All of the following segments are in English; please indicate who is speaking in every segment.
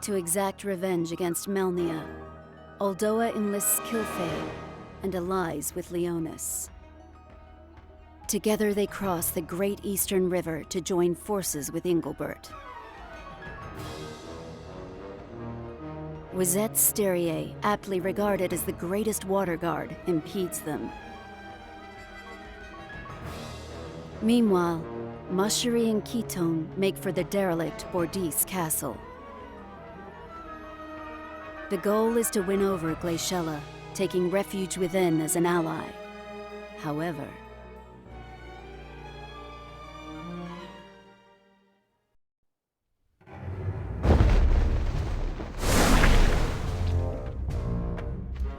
Speaker 1: To exact revenge against Melnia, Uldoa enlists Kilfei and allies with Leonis. Together they cross the Great Eastern River to join forces with Ingilbert. Wizette's Styria, aptly regarded as the greatest water guard, impedes them. Meanwhile, Mashari and Ketone make for the derelict Bordis castle. The goal is to win over Glaciella, taking refuge within as an ally. However,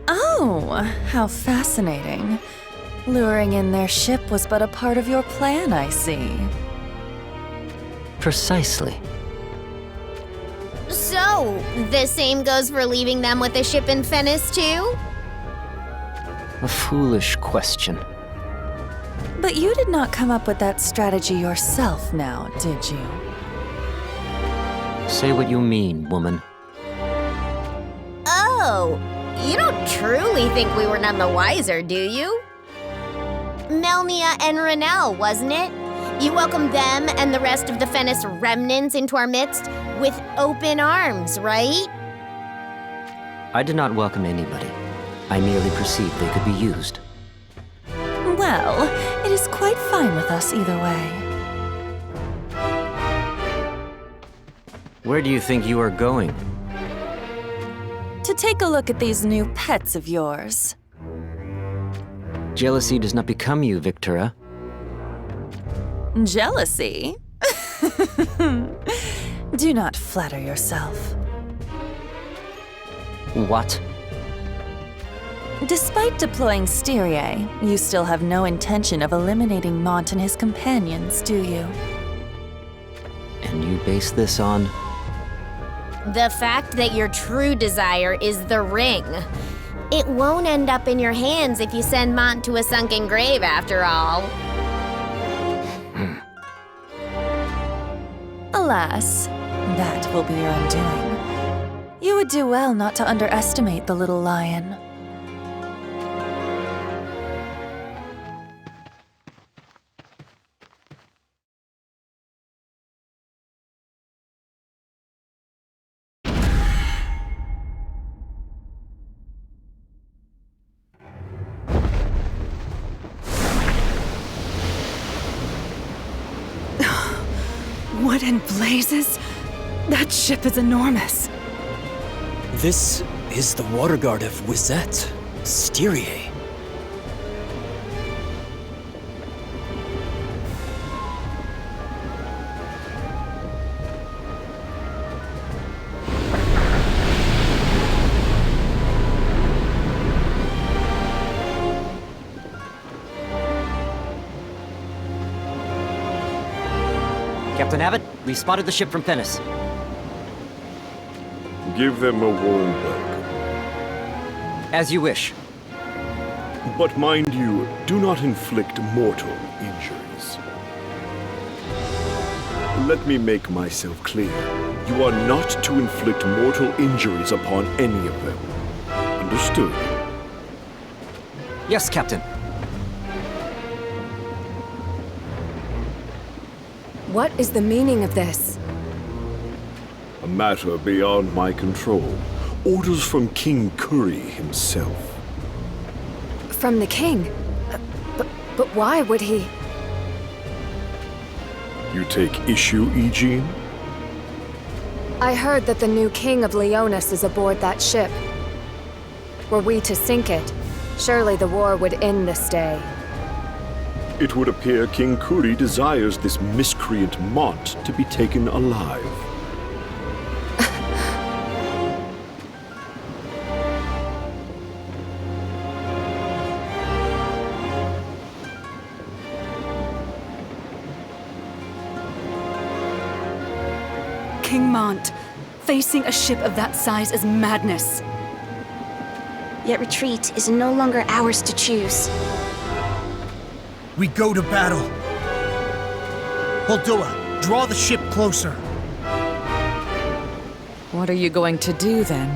Speaker 2: oh, how fascinating. Luring in their ship was but a part of your plan, I see.
Speaker 3: Precisely.
Speaker 4: So, the same goes for leaving them with a ship in Fennis too?
Speaker 3: A foolish question.
Speaker 2: But you did not come up with that strategy yourself now, did you?
Speaker 3: Say what you mean, woman.
Speaker 4: Oh, you don't truly think we were none the wiser, do you? Melnia and Renel, wasn't it? You welcomed them and the rest of the Fennis remnants into our midst with open arms, right?
Speaker 3: I did not welcome anybody. I merely perceived they could be used.
Speaker 2: Well, it is quite fine with us either way.
Speaker 3: Where do you think you are going?
Speaker 2: To take a look at these new pets of yours.
Speaker 3: Jealousy does not become you, Victura.
Speaker 2: Jealousy? Do not flatter yourself.
Speaker 3: What?
Speaker 2: Despite deploying Styria, you still have no intention of eliminating Mont and his companions, do you?
Speaker 3: And you base this on?
Speaker 4: The fact that your true desire is the ring. It won't end up in your hands if you send Mont to a sunken grave, after all.
Speaker 2: Alas, that will be your undoing. You would do well not to underestimate the little lion.
Speaker 5: What in blazes? That ship is enormous.
Speaker 6: This is the water guard of Wizette, Styria.
Speaker 3: Captain Abbott, we spotted the ship from Fennis.
Speaker 7: Give them a warm welcome.
Speaker 3: As you wish.
Speaker 7: But mind you, do not inflict mortal injuries. Let me make myself clear. You are not to inflict mortal injuries upon any of them. Understood?
Speaker 3: Yes, Captain.
Speaker 5: What is the meaning of this?
Speaker 7: A matter beyond my control. Orders from King Curry himself.
Speaker 5: From the king? But why would he?
Speaker 7: You take issue, Eugene?
Speaker 5: I heard that the new king of Leonis is aboard that ship. Were we to sink it, surely the war would end this day.
Speaker 7: It would appear King Curry desires this miscreant Mont to be taken alive.
Speaker 5: King Mont, facing a ship of that size is madness.
Speaker 8: Yet retreat is no longer ours to choose.
Speaker 9: We go to battle. Uldoa, draw the ship closer.
Speaker 2: What are you going to do then?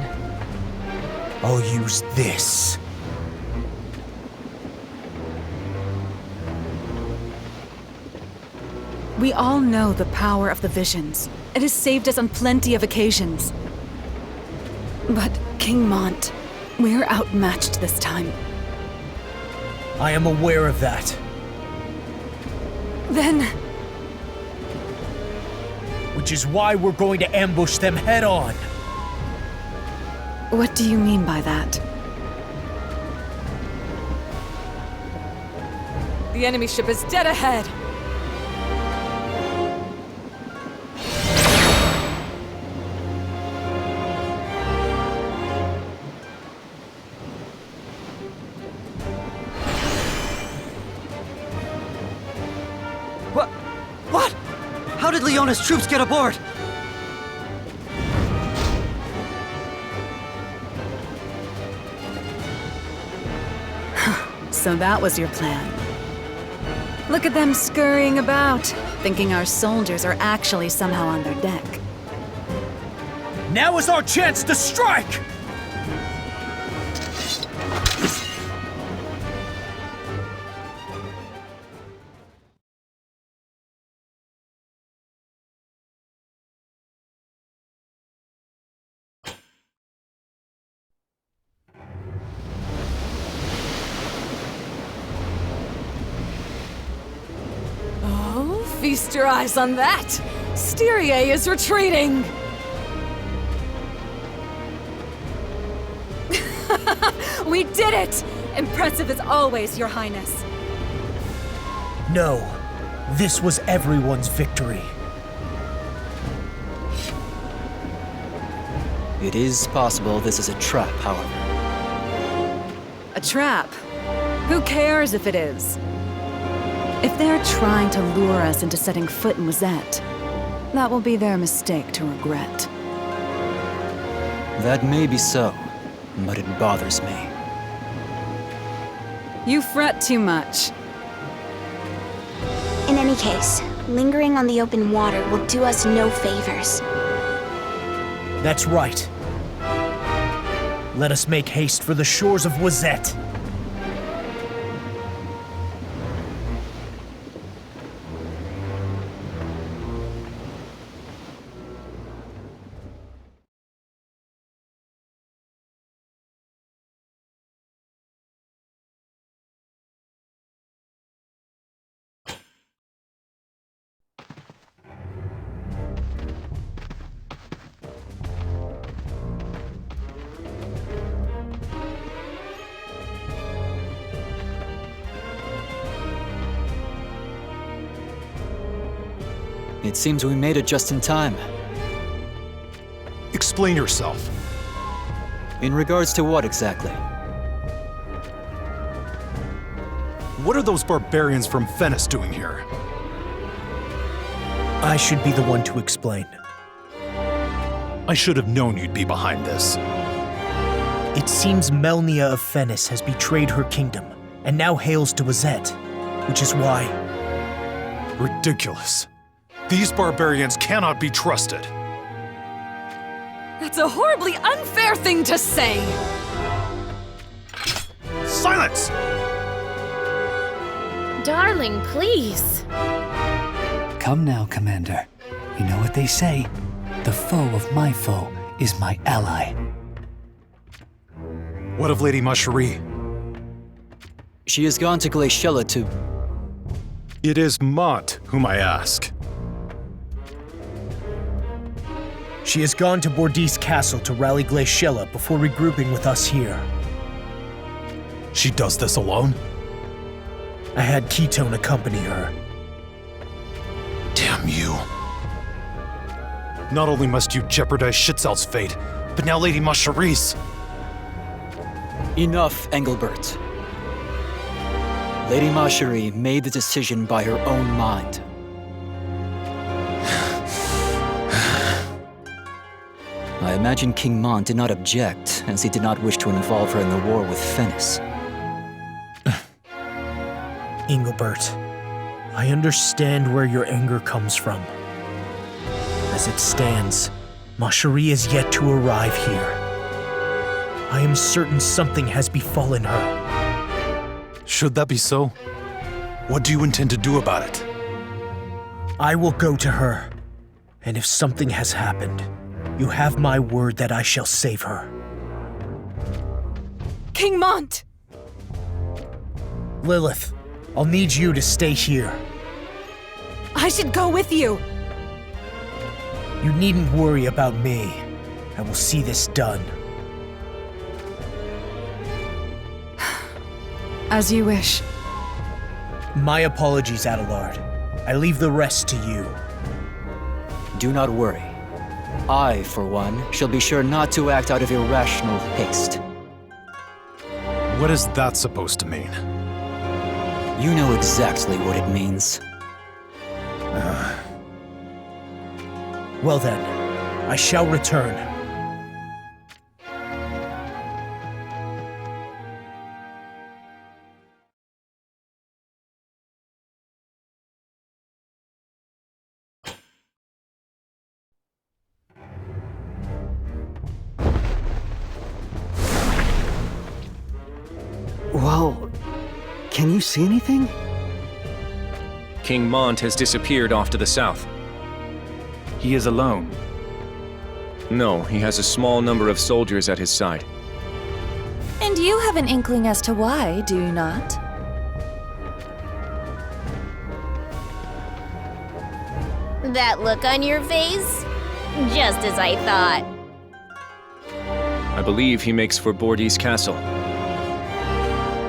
Speaker 9: I'll use this.
Speaker 10: We all know the power of the visions. It has saved us on plenty of occasions. But, King Mont, we're outmatched this time.
Speaker 9: I am aware of that.
Speaker 10: Then,
Speaker 9: Which is why we're going to ambush them head on.
Speaker 10: what do you mean by that?
Speaker 2: The enemy ship is dead ahead!
Speaker 3: What? How did Leona's troops get aboard?
Speaker 10: So that was your plan. Look at them scurrying about, thinking our soldiers are actually somehow on their deck.
Speaker 9: Now is our chance to strike!
Speaker 2: Feast your eyes on that! Styria is retreating!
Speaker 10: We did it! Impressive as always, Your Highness.
Speaker 9: No, this was everyone's victory.
Speaker 6: It is possible this is a trap, however.
Speaker 10: A trap? Who cares if it is? If they're trying to lure us into setting foot in Wizette, that will be their mistake to regret.
Speaker 6: That may be so, but it bothers me.
Speaker 10: You fret too much.
Speaker 8: In any case, lingering on the open water will do us no favors.
Speaker 9: That's right. Let us make haste for the shores of Wizette.
Speaker 6: It seems we made it just in time.
Speaker 11: Explain yourself.
Speaker 6: In regards to what exactly?
Speaker 11: What are those barbarians from Venice doing here?
Speaker 9: I should be the one to explain.
Speaker 11: I should have known you'd be behind this.
Speaker 9: It seems Melnia of Venice has betrayed her kingdom, and now hails to Wizette, which is why...
Speaker 11: Ridiculous. These barbarians cannot be trusted.
Speaker 2: That's a horribly unfair thing to say!
Speaker 11: Silence!
Speaker 4: Darling, please.
Speaker 12: Come now, Commander. You know what they say. The foe of my foe is my ally.
Speaker 11: What of Lady Macherie?
Speaker 6: She has gone to Glaciella to...
Speaker 11: It is Mont whom I ask.
Speaker 9: She has gone to Bordeaux Castle to rally Glaciella before regrouping with us here.
Speaker 11: She does this alone?
Speaker 9: I had Ketone accompany her.
Speaker 11: Damn you. Not only must you jeopardize Schitzel's fate, but now Lady Macherie's.
Speaker 6: Enough, Engelbert. Lady Macherie made the decision by her own mind. I imagine King Mont did not object, as he did not wish to involve her in the war with Venice.
Speaker 9: Engelbert, I understand where your anger comes from. As it stands, Ma Cherie is yet to arrive here. I am certain something has befallen her.
Speaker 11: Should that be so? What do you intend to do about it?
Speaker 9: I will go to her, and if something has happened, you have my word that I shall save her.
Speaker 5: King Mont!
Speaker 9: Lilith, I'll need you to stay here.
Speaker 5: I should go with you!
Speaker 9: You needn't worry about me. I will see this done.
Speaker 10: As you wish.
Speaker 9: My apologies, Adelard. I leave the rest to you.
Speaker 6: Do not worry. I, for one, shall be sure not to act out of irrational haste.
Speaker 11: What is that supposed to mean?
Speaker 6: You know exactly what it means.
Speaker 9: Well then, I shall return.
Speaker 13: Well, can you see anything?
Speaker 14: King Mont has disappeared off to the south.
Speaker 15: He is alone.
Speaker 14: No, he has a small number of soldiers at his side.
Speaker 2: And you have an inkling as to why, do you not?
Speaker 4: That look on your face? Just as I thought.
Speaker 14: I believe he makes for Bordy's castle.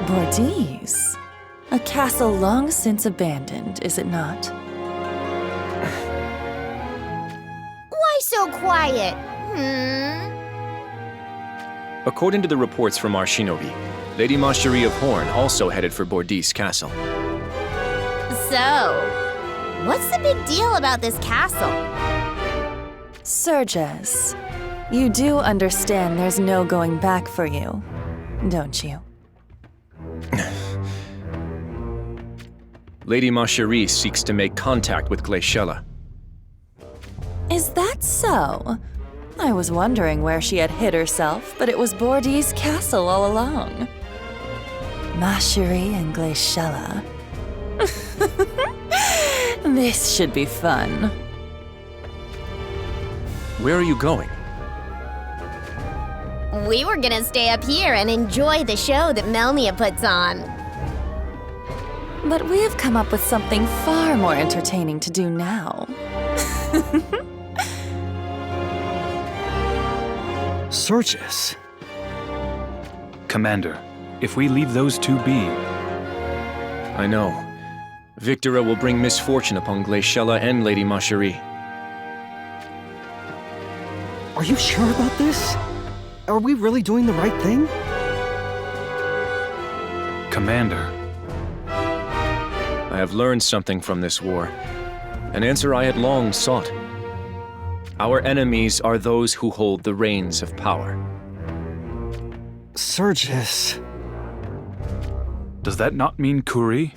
Speaker 2: Bordy's? A castle long since abandoned, is it not?
Speaker 4: Why so quiet?
Speaker 14: According to the reports from our shinobi, Lady Ma Cherie of Horn also headed for Bordy's castle.
Speaker 4: So, what's the big deal about this castle?
Speaker 2: Serges, you do understand there's no going back for you, don't you?
Speaker 14: Lady Ma Cherie seeks to make contact with Glaciella.
Speaker 2: Is that so? I was wondering where she had hid herself, but it was Bordy's castle all along. Ma Cherie and Glaciella. This should be fun.
Speaker 14: Where are you going?
Speaker 4: We were gonna stay up here and enjoy the show that Melnia puts on.
Speaker 2: But we have come up with something far more entertaining to do now.
Speaker 13: Serges.
Speaker 15: Commander, if we leave those two be...
Speaker 14: I know. Victora will bring misfortune upon Glaciella and Lady Ma Cherie.
Speaker 13: Are you sure about this? Are we really doing the right thing?
Speaker 15: Commander.
Speaker 14: I have learned something from this war. An answer I had long sought. Our enemies are those who hold the reins of power.
Speaker 13: Serges.
Speaker 15: Does that not mean Kuri?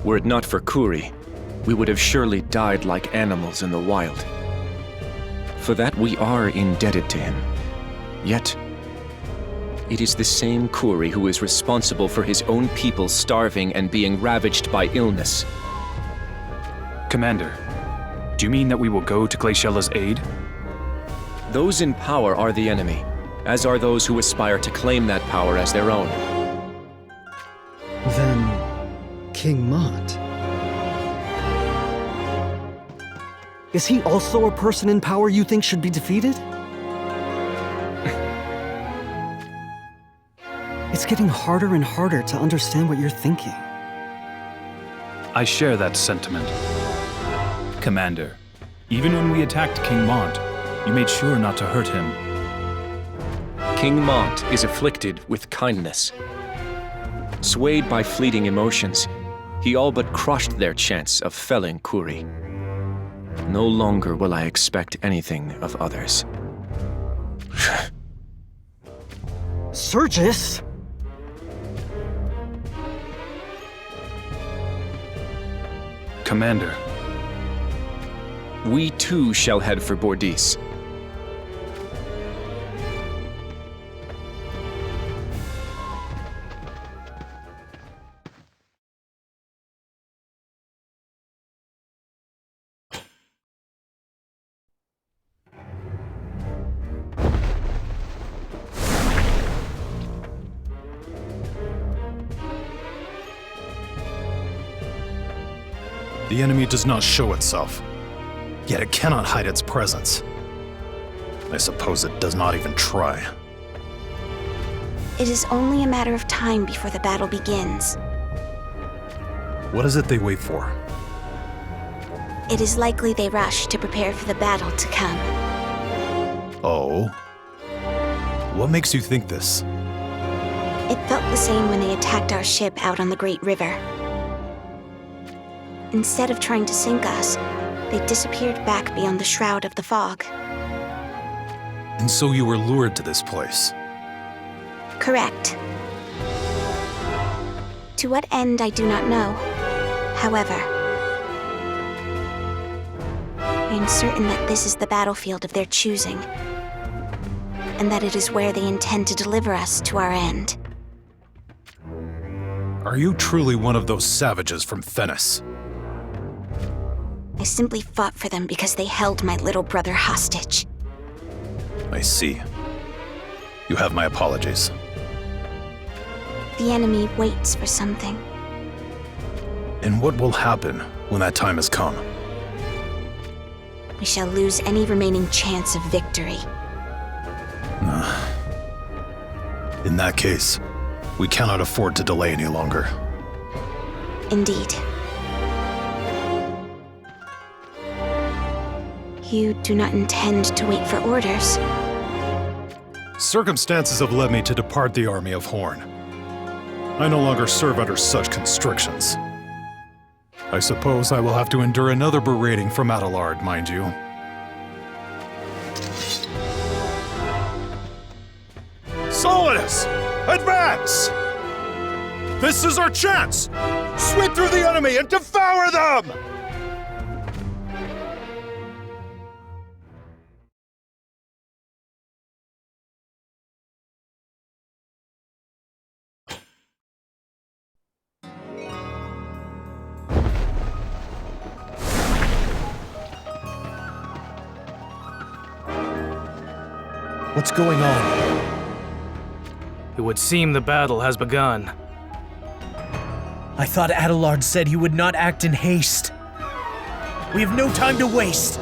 Speaker 14: Were it not for Kuri, we would have surely died like animals in the wild. For that we are indebted to him. Yet, it is the same Kuri who is responsible for his own people starving and being ravaged by illness.
Speaker 15: Commander, do you mean that we will go to Glaciella's aid?
Speaker 14: Those in power are the enemy, as are those who aspire to claim that power as their own.
Speaker 13: Then, King Mont. Is he also a person in power you think should be defeated? It's getting harder and harder to understand what you're thinking.
Speaker 15: I share that sentiment. Commander, even when we attacked King Mont, you made sure not to hurt him.
Speaker 14: King Mont is afflicted with kindness. Swayed by fleeting emotions, he all but crushed their chance of felling Kuri. No longer will I expect anything of others.
Speaker 13: Serges!
Speaker 15: Commander.
Speaker 14: We too shall head for Bordy's.
Speaker 11: The enemy does not show itself, yet it cannot hide its presence. I suppose it does not even try.
Speaker 8: It is only a matter of time before the battle begins.
Speaker 11: What is it they wait for?
Speaker 8: It is likely they rush to prepare for the battle to come.
Speaker 11: Oh? What makes you think this?
Speaker 8: It felt the same when they attacked our ship out on the Great River. Instead of trying to sink us, they disappeared back beyond the shroud of the fog.
Speaker 11: And so you were lured to this place?
Speaker 8: Correct. To what end, I do not know. However, I am certain that this is the battlefield of their choosing, and that it is where they intend to deliver us to our end.
Speaker 11: Are you truly one of those savages from Fennis?
Speaker 8: I simply fought for them because they held my little brother hostage.
Speaker 11: I see. You have my apologies.
Speaker 8: The enemy waits for something.
Speaker 11: And what will happen when that time has come?
Speaker 8: We shall lose any remaining chance of victory.
Speaker 11: In that case, we cannot afford to delay any longer.
Speaker 8: Indeed. You do not intend to wait for orders.
Speaker 11: Circumstances have led me to depart the army of Horn. I no longer serve under such constrictions. I suppose I will have to endure another berating from Adelard, mind you. Solidus! Advance! This is our chance! Sweep through the enemy and devour them!
Speaker 9: What's going on?
Speaker 16: It would seem the battle has begun.
Speaker 9: I thought Adelard said he would not act in haste. We have no time to waste.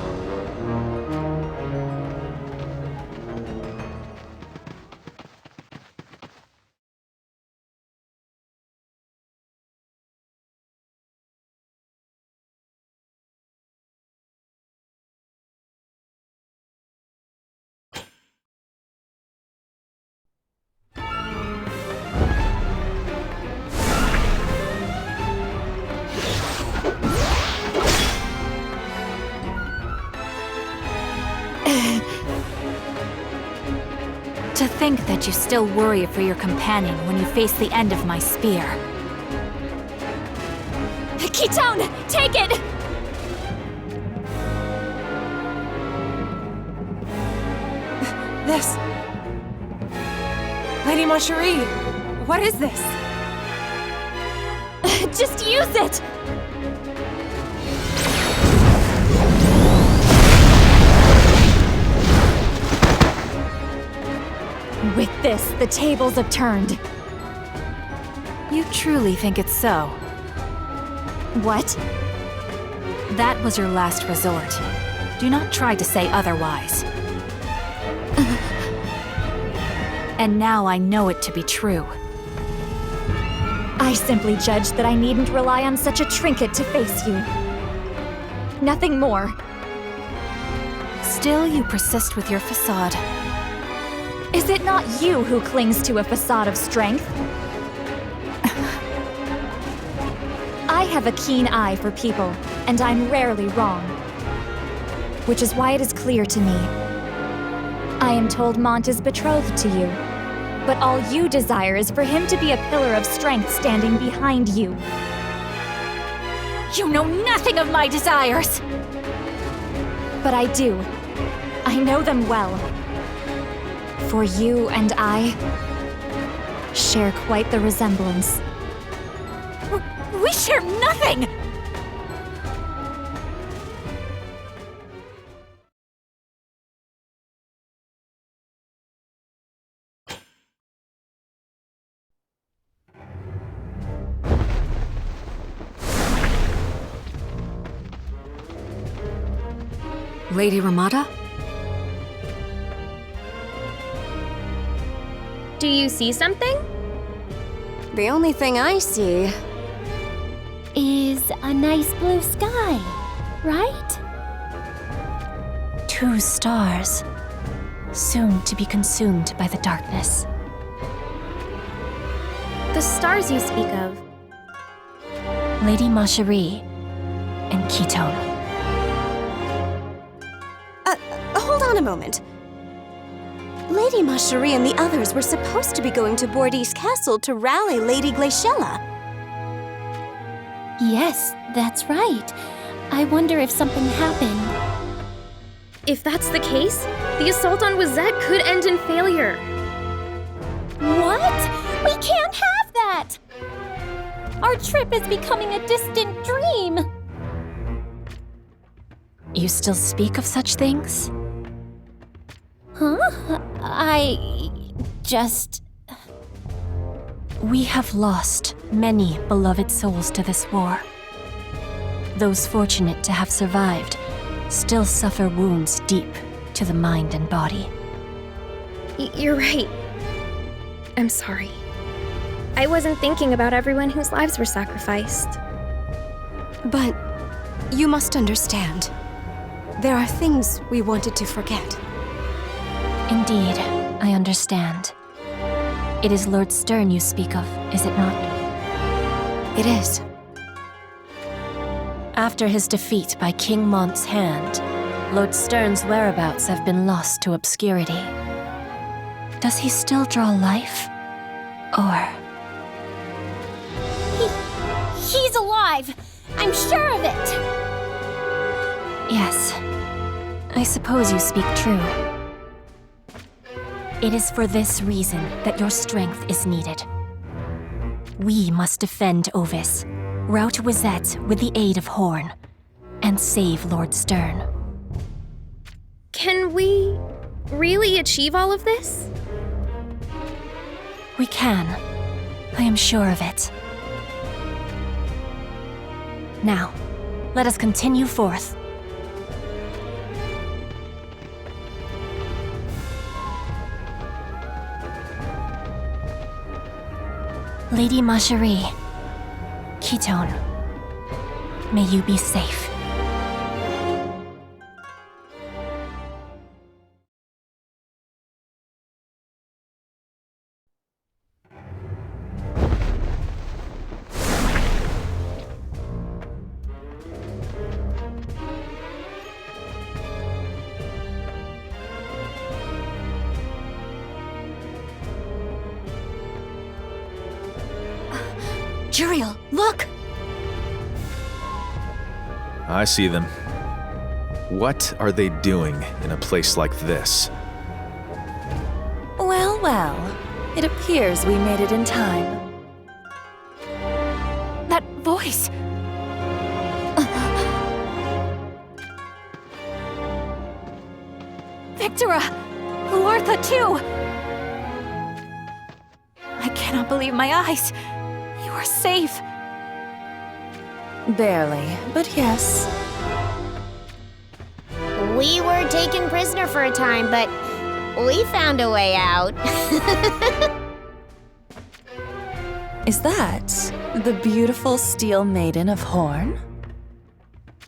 Speaker 17: To think that you still worry for your companion when you face the end of my spear.
Speaker 18: Ketone! Take it!
Speaker 10: This... Lady Marcherie, what is this?
Speaker 18: Just use it!
Speaker 17: With this, the tables have turned. You truly think it's so? What? That was your last resort. Do not try to say otherwise. And now I know it to be true.
Speaker 18: I simply judged that I needn't rely on such a trinket to face you. Nothing more.
Speaker 17: Still, you persist with your facade.
Speaker 18: Is it not you who clings to a facade of strength? I have a keen eye for people, and I'm rarely wrong. Which is why it is clear to me. I am told Mont is betrothed to you, but all you desire is for him to be a pillar of strength standing behind you.
Speaker 17: You know nothing of my desires!
Speaker 18: But I do. I know them well. For you and I share quite the resemblance.
Speaker 17: We share nothing!
Speaker 5: Lady Ramada?
Speaker 19: Do you see something?
Speaker 20: The only thing I see
Speaker 18: is a nice blue sky, right?
Speaker 17: 2 stars, soon to be consumed by the darkness.
Speaker 19: The stars you speak of.
Speaker 17: Lady Macherie and Ketone.
Speaker 20: Hold on a moment. Lady Macherie and the others were supposed to be going to Bordeaux Castle to rally Lady Glaciella.
Speaker 18: Yes, that's right. I wonder if something happened.
Speaker 19: If that's the case, the assault on Wazette could end in failure.
Speaker 18: What? We can't have that! Our trip is becoming a distant dream!
Speaker 17: You still speak of such things?
Speaker 18: Huh?
Speaker 17: We have lost many beloved souls to this war. Those fortunate to have survived still suffer wounds deep to the mind and body.
Speaker 19: You're right. I'm sorry. I wasn't thinking about everyone whose lives were sacrificed.
Speaker 20: But you must understand. There are things we wanted to forget.
Speaker 17: Indeed, I understand. It is Lord Stern you speak of, is it not?
Speaker 20: It is.
Speaker 17: After his defeat by King Mont's hand, Lord Stern's whereabouts have been lost to obscurity. Does he still draw life? Or...
Speaker 18: He's alive! I'm sure of it!
Speaker 17: Yes, I suppose you speak true. It is for this reason that your strength is needed. We must defend Ovis, rout Wazette with the aid of Horn, and save Lord Stern.
Speaker 19: Can we really achieve all of this?
Speaker 17: We can. I am sure of it. Now, let us continue forth. Lady Macherie, Ketone, may you be safe.
Speaker 20: Juriel, look!
Speaker 21: I see them. What are they doing in a place like this?
Speaker 2: Well, well. It appears we made it in time.
Speaker 17: That voice! Victora! Luartha, too! I cannot believe my eyes. You are safe.
Speaker 2: Barely, but yes.
Speaker 4: We were taken prisoner for a time, but we found a way out.
Speaker 2: Is that the beautiful steel maiden of Horn?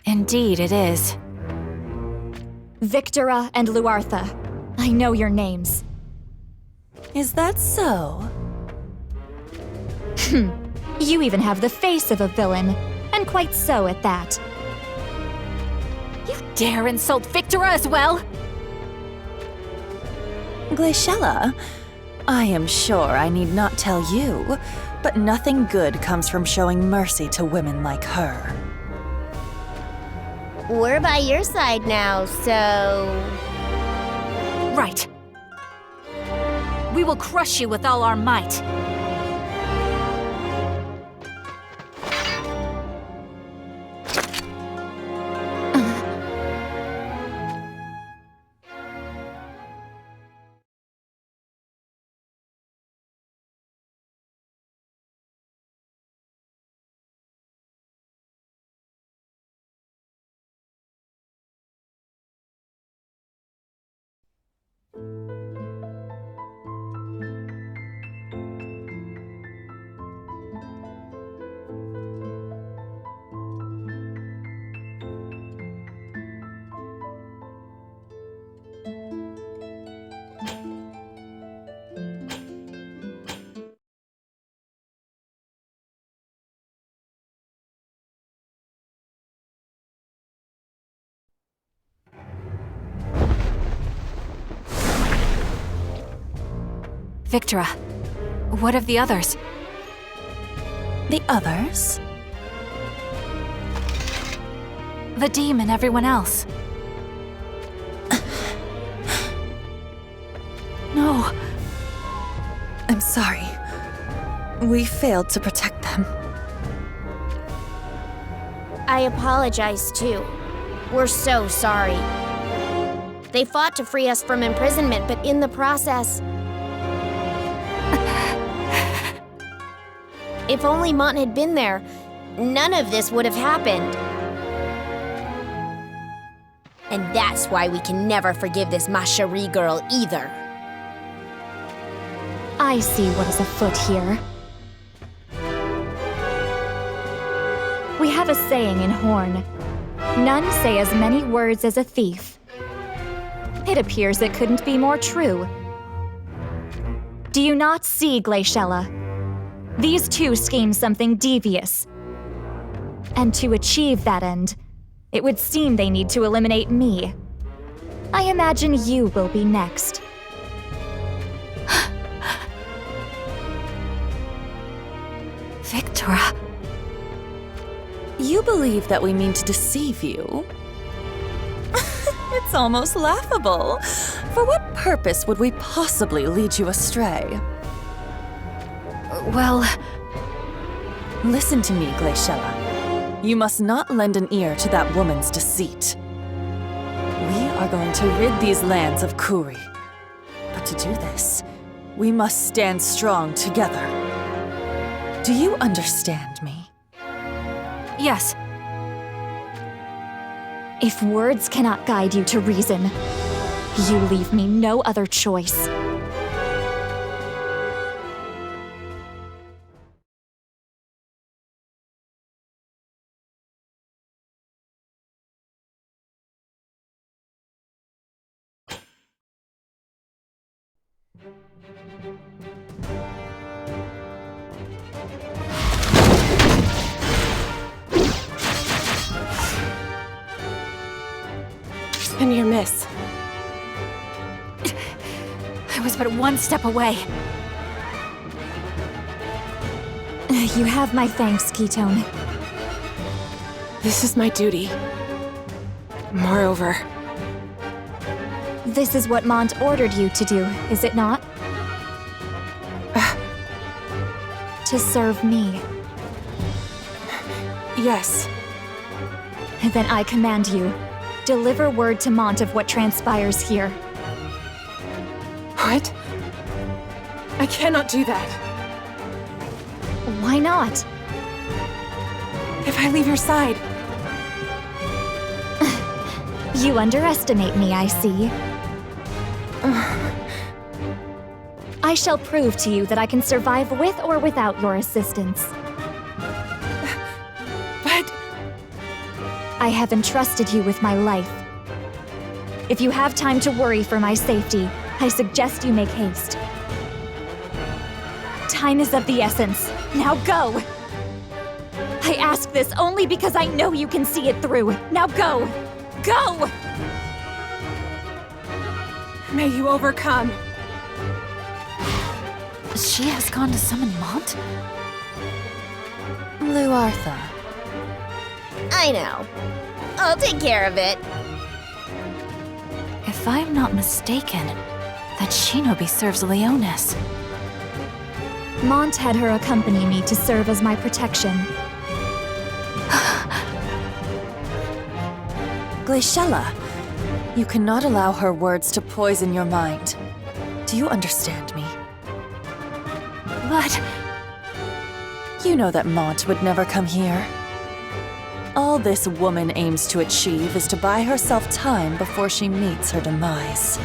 Speaker 17: Indeed, it is.
Speaker 18: Victora and Luartha. I know your names.
Speaker 2: Is that so?
Speaker 18: You even have the face of a villain, and quite so at that.
Speaker 17: You dare insult Victora as well?
Speaker 2: Glaciella, I am sure I need not tell you, but nothing good comes from showing mercy to women like her.
Speaker 4: We're by your side now, so...
Speaker 17: Right. We will crush you with all our might. Victra, what of the others?
Speaker 2: The others?
Speaker 17: The Deem and everyone else.
Speaker 2: No. I'm sorry. We failed to protect them.
Speaker 4: I apologize too. We're so sorry. They fought to free us from imprisonment, but in the process... If only Mont had been there, none of this would have happened. And that's why we can never forgive this Ma Cherie girl either.
Speaker 18: I see what is afoot here. We have a saying in Horn. None say as many words as a thief. It appears it couldn't be more true. Do you not see, Glaciella? These two scheme something devious. And to achieve that end, it would seem they need to eliminate me. I imagine you will be next.
Speaker 2: Victra. You believe that we mean to deceive you? It's almost laughable. For what purpose would we possibly lead you astray?
Speaker 17: Well...
Speaker 2: Listen to me, Glaciella. You must not lend an ear to that woman's deceit. We are going to rid these lands of Kuri. But to do this, we must stand strong together. Do you understand me?
Speaker 17: Yes.
Speaker 18: If words cannot guide you to reason, you leave me no other choice.
Speaker 20: A near miss.
Speaker 17: I was but one step away.
Speaker 18: You have my thanks, Ketone.
Speaker 20: This is my duty. Moreover...
Speaker 18: This is what Mont ordered you to do, is it not? To serve me.
Speaker 20: Yes.
Speaker 18: Then I command you, deliver word to Mont of what transpires here.
Speaker 20: What? I cannot do that.
Speaker 18: Why not?
Speaker 20: If I leave your side...
Speaker 18: You underestimate me, I see. I shall prove to you that I can survive with or without your assistance.
Speaker 20: But...
Speaker 18: I have entrusted you with my life. If you have time to worry for my safety, I suggest you make haste. Time is of the essence. Now go! I ask this only because I know you can see it through. Now go! Go!
Speaker 20: May you overcome.
Speaker 17: She has gone to summon Mont?
Speaker 2: Luartha.
Speaker 4: I know. I'll take care of it.
Speaker 17: If I'm not mistaken, that shinobi serves Leonis.
Speaker 18: Mont had her accompany me to serve as my protection.
Speaker 2: Glaciella, you cannot allow her words to poison your mind. Do you understand me?
Speaker 17: But...
Speaker 2: You know that Mont would never come here. All this woman aims to achieve is to buy herself time before she meets her demise.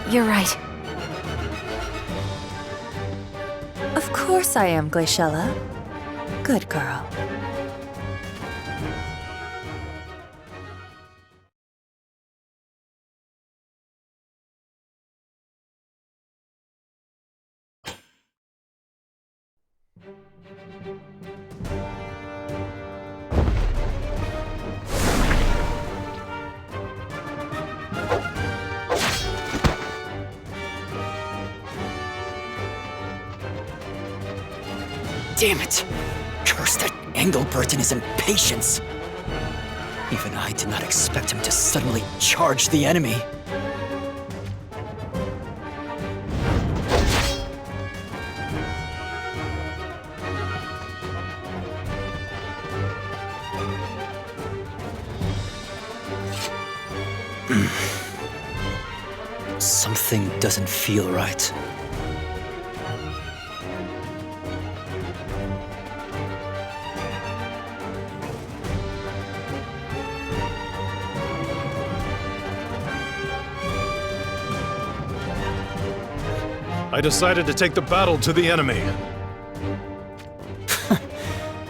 Speaker 17: You're right.
Speaker 2: Of course I am, Glaciella. Good girl.
Speaker 6: Damn it! Curse that Engelbert and his impatience! Even I did not expect him to suddenly charge the enemy. Something doesn't feel right.
Speaker 11: I decided to take the battle to the enemy.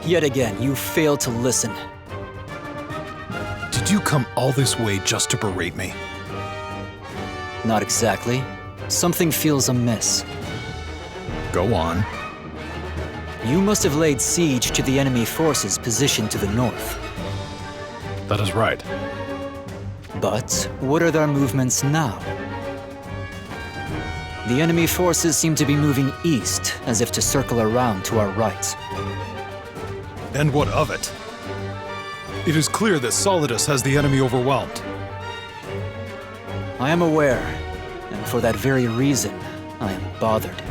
Speaker 6: Yet again, you failed to listen.
Speaker 11: Did you come all this way just to berate me?
Speaker 6: Not exactly. Something feels amiss.
Speaker 11: Go on.
Speaker 6: You must have laid siege to the enemy forces positioned to the north.
Speaker 11: That is right.
Speaker 6: But what are their movements now? The enemy forces seem to be moving east, as if to circle around to our right.
Speaker 11: And what of it? It is clear that Solidus has the enemy overwhelmed.
Speaker 6: I am aware, and for that very reason, I am bothered.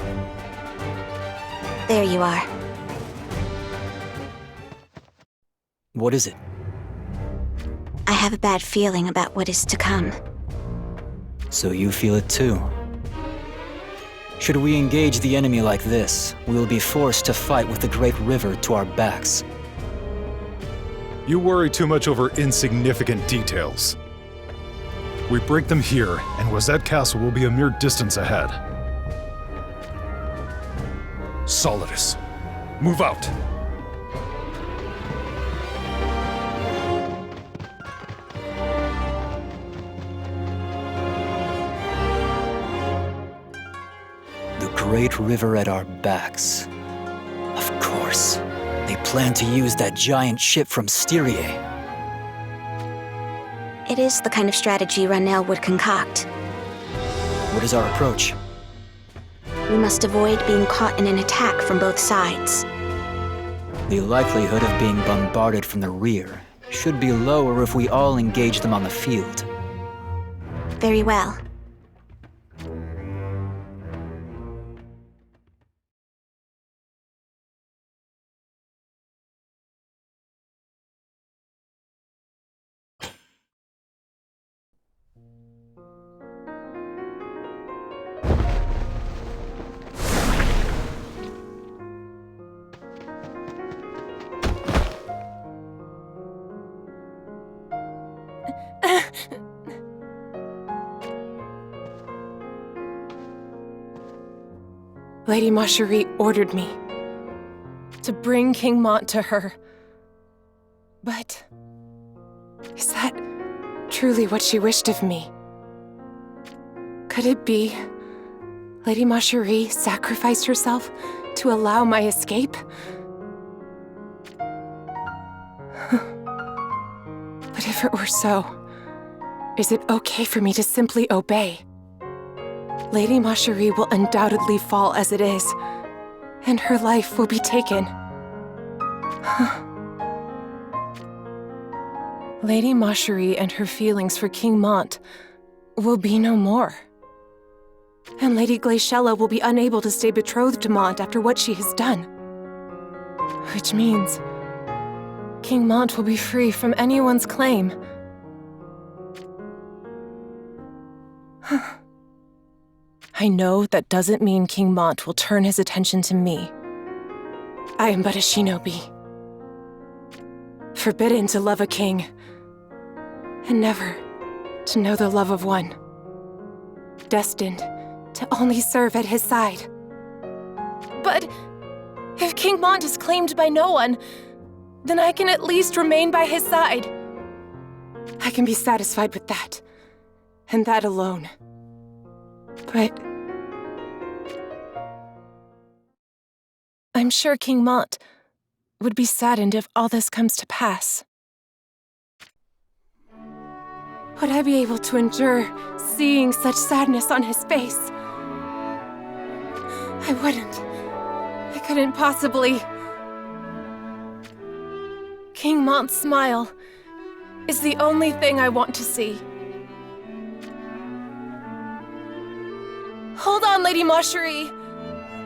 Speaker 8: There you are.
Speaker 6: What is it?
Speaker 8: I have a bad feeling about what is to come.
Speaker 6: So you feel it too? Should we engage the enemy like this, we will be forced to fight with the Great River to our backs.
Speaker 11: You worry too much over insignificant details. We break them here, and Wazette Castle will be a mere distance ahead. Solidus, move out!
Speaker 6: Great river at our backs. Of course. They plan to use that giant ship from Styria.
Speaker 8: It is the kind of strategy Ranel would concoct.
Speaker 6: What is our approach?
Speaker 8: We must avoid being caught in an attack from both sides.
Speaker 6: The likelihood of being bombarded from the rear should be lower if we all engage them on the field.
Speaker 8: Very well.
Speaker 1: Lady Marjorie ordered me to bring King Mont to her. But is that truly what she wished of me? Could it be Lady Marjorie sacrificed herself to allow my escape? But if it were so, is it okay for me to simply obey? Lady Marjorie will undoubtedly fall as it is, and her life will be taken. Lady Marjorie and her feelings for King Mont will be no more. And Lady Glaciella will be unable to stay betrothed to Mont after what she has done. Which means King Mont will be free from anyone's claim. I know that doesn't mean King Mont will turn his attention to me. I am but a shinobi, forbidden to love a king, and never to know the love of one, destined to only serve at his side. But if King Mont is claimed by no one, then I can at least remain by his side. I can be satisfied with that, and that alone. But I'm sure King Mont would be saddened if all this comes to pass. Would I be able to endure seeing such sadness on his face? I wouldn't. I couldn't possibly. King Mont's smile is the only thing I want to see. Hold on, Lady Marjorie.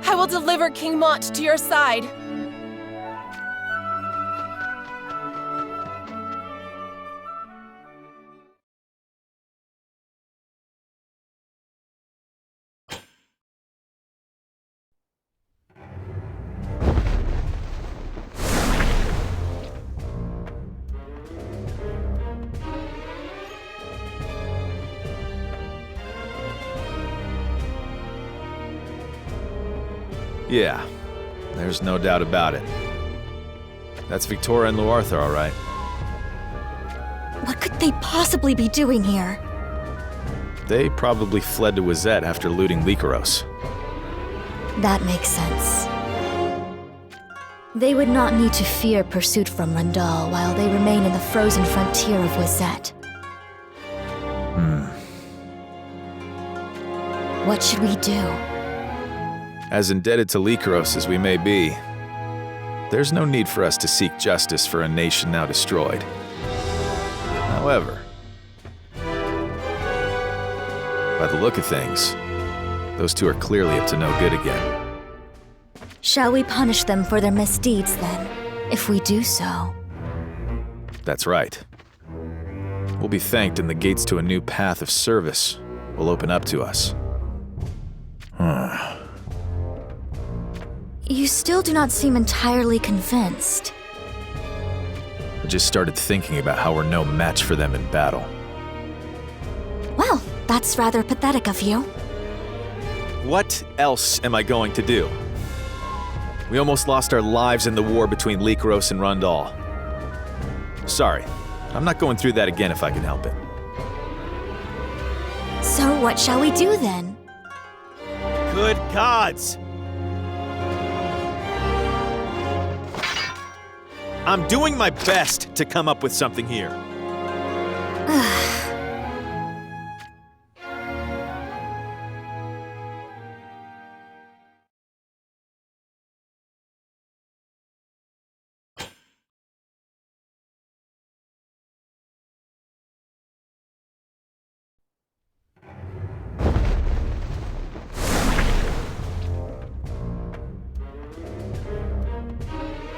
Speaker 1: I will deliver King Mont to your side.
Speaker 21: Yeah, there's no doubt about it. That's Victoria and Luartha, all right.
Speaker 18: What could they possibly be doing here?
Speaker 21: They probably fled to Wizette after looting Lycaros.
Speaker 18: That makes sense. They would not need to fear pursuit from Randall while they remain in the frozen frontier of Wizette. What should we do?
Speaker 21: As indebted to Lycaros as we may be, there's no need for us to seek justice for a nation now destroyed. However, by the look of things, those two are clearly up to no good again.
Speaker 18: Shall we punish them for their misdeeds then, if we do so?
Speaker 21: That's right. We'll be thanked and the gates to a new path of service will open up to us.
Speaker 18: You still do not seem entirely convinced.
Speaker 21: I just started thinking about how we're no match for them in battle.
Speaker 18: Well, that's rather pathetic of you.
Speaker 21: What else am I going to do? We almost lost our lives in the war between Lycaros and Randall. Sorry, I'm not going through that again if I can help it.
Speaker 18: So what shall we do then?
Speaker 21: Good gods! I'm doing my best to come up with something here.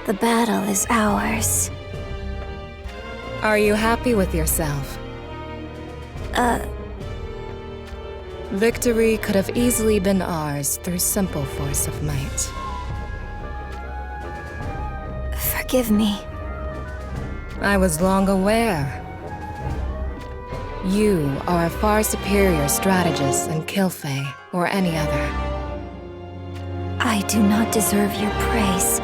Speaker 18: The battle is ours.
Speaker 1: Are you happy with yourself? Victory could have easily been ours through simple force of might.
Speaker 18: Forgive me.
Speaker 1: I was long aware. You are a far superior strategist than Kilfei or any other.
Speaker 18: I do not deserve your praise.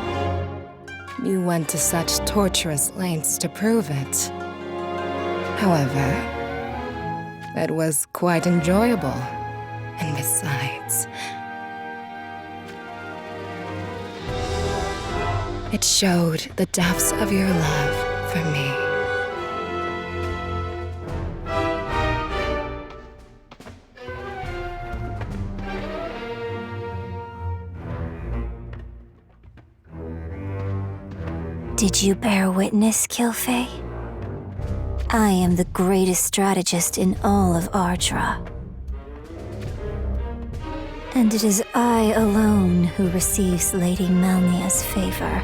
Speaker 1: You went to such torturous lengths to prove it. However, it was quite enjoyable. And besides, it showed the depths of your love for me.
Speaker 18: Did you bear witness, Kilfei? I am the greatest strategist in all of Ardra. And it is I alone who receives Lady Melnia's favor.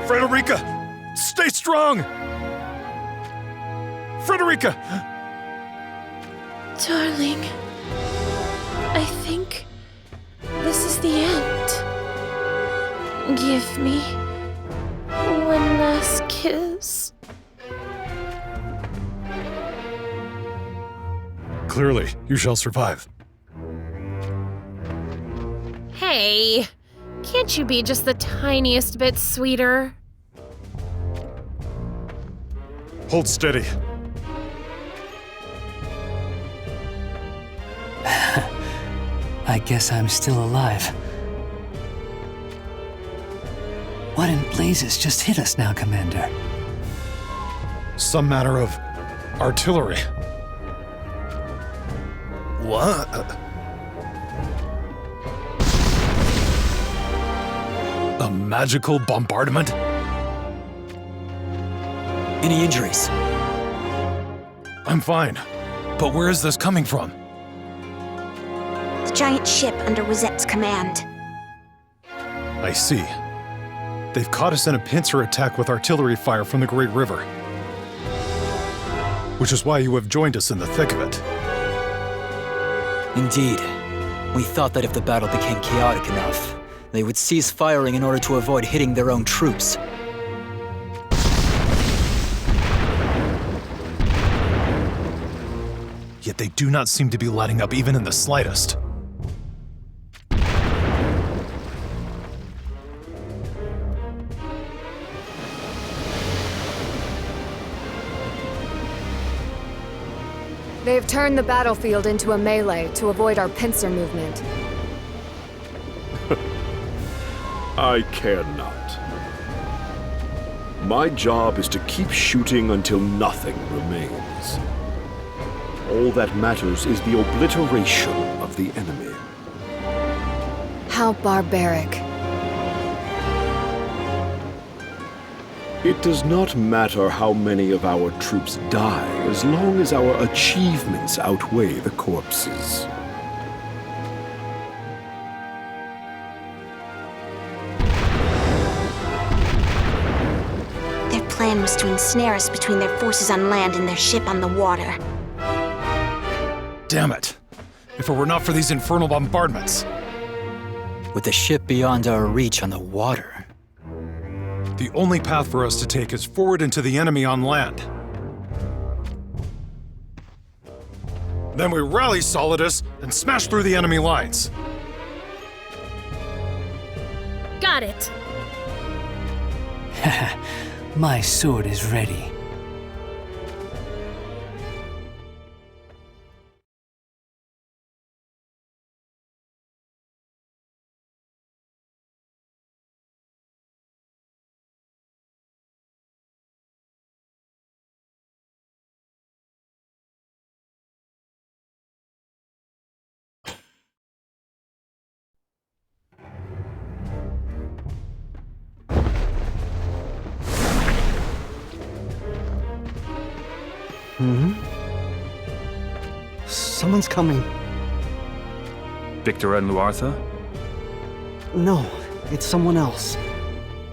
Speaker 11: Frederica! Stay strong! Frederica!
Speaker 1: Darling, I think this is the end. Give me one last kiss.
Speaker 11: Clearly, you shall survive.
Speaker 1: Hey, can't you be just the tiniest bit sweeter?
Speaker 11: Hold steady.
Speaker 12: I guess I'm still alive. What in blazes just hit us now, Commander?
Speaker 11: Some matter of artillery. What? A magical bombardment?
Speaker 6: Any injuries?
Speaker 11: I'm fine. But where is this coming from?
Speaker 8: The giant ship under Wizette's command.
Speaker 11: I see. They've caught us in a pincer attack with artillery fire from the Great River. Which is why you have joined us in the thick of it.
Speaker 6: Indeed. We thought that if the battle became chaotic enough, they would cease firing in order to avoid hitting their own troops.
Speaker 11: Yet they do not seem to be letting up even in the slightest.
Speaker 5: They have turned the battlefield into a melee to avoid our pincer movement.
Speaker 7: I care not. My job is to keep shooting until nothing remains. All that matters is the obliteration of the enemy.
Speaker 5: How barbaric.
Speaker 7: It does not matter how many of our troops die, as long as our achievements outweigh the corpses.
Speaker 8: Their plan was to ensnare us between their forces on land and their ship on the water.
Speaker 11: Damn it! If it were not for these infernal bombardments.
Speaker 6: With the ship beyond our reach on the water.
Speaker 11: The only path for us to take is forward into the enemy on land. Then we rally Solidus and smash through the enemy lines.
Speaker 19: Got it.
Speaker 12: My sword is ready.
Speaker 13: Someone's coming.
Speaker 15: Victor and Luartha?
Speaker 13: No, it's someone else.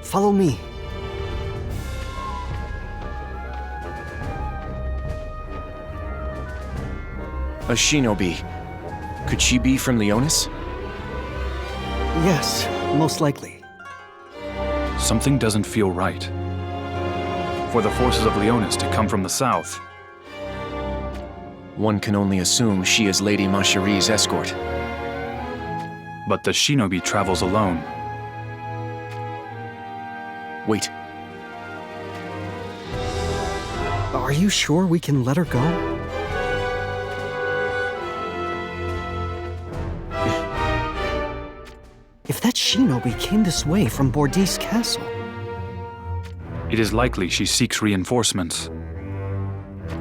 Speaker 13: Follow me.
Speaker 14: A shinobi. Could she be from Leonis?
Speaker 13: Yes, most likely.
Speaker 15: Something doesn't feel right. For the forces of Leonis to come from the south.
Speaker 14: One can only assume she is Lady Mashari's escort.
Speaker 15: But the shinobi travels alone.
Speaker 14: Wait.
Speaker 13: Are you sure we can let her go? If that shinobi came this way from Bourdis Castle...
Speaker 15: It is likely she seeks reinforcements.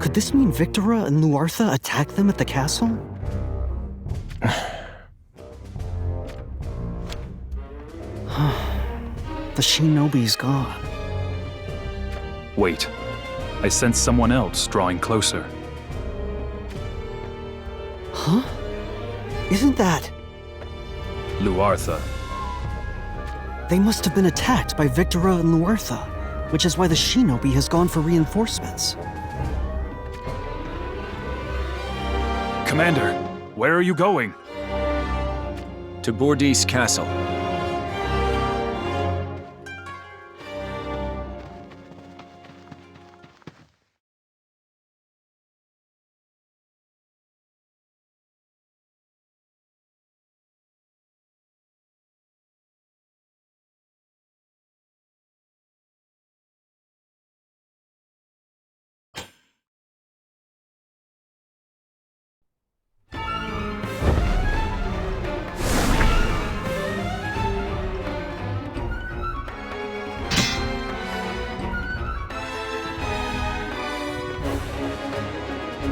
Speaker 13: Could this mean Victora and Luartha attacked them at the castle? The shinobi's gone.
Speaker 15: Wait. I sense someone else drawing closer.
Speaker 13: Huh? Isn't that...
Speaker 15: Luartha.
Speaker 13: They must have been attacked by Victora and Luartha, which is why the shinobi has gone for reinforcements.
Speaker 15: Commander, where are you going?
Speaker 14: To Bourdis Castle.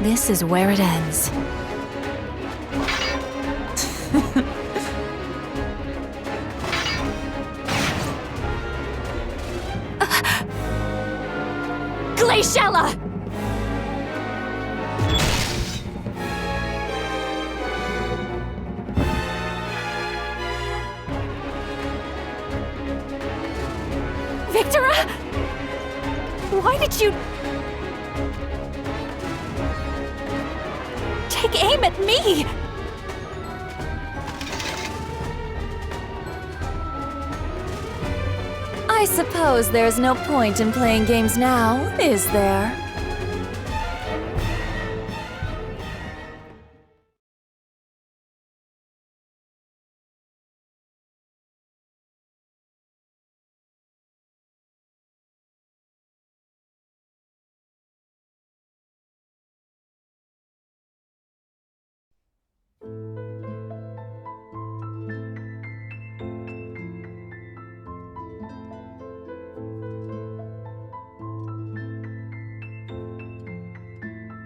Speaker 17: This is where it ends.
Speaker 18: Glaciella! Victora? Why did you... take aim at me?
Speaker 2: I suppose there's no point in playing games now, is there?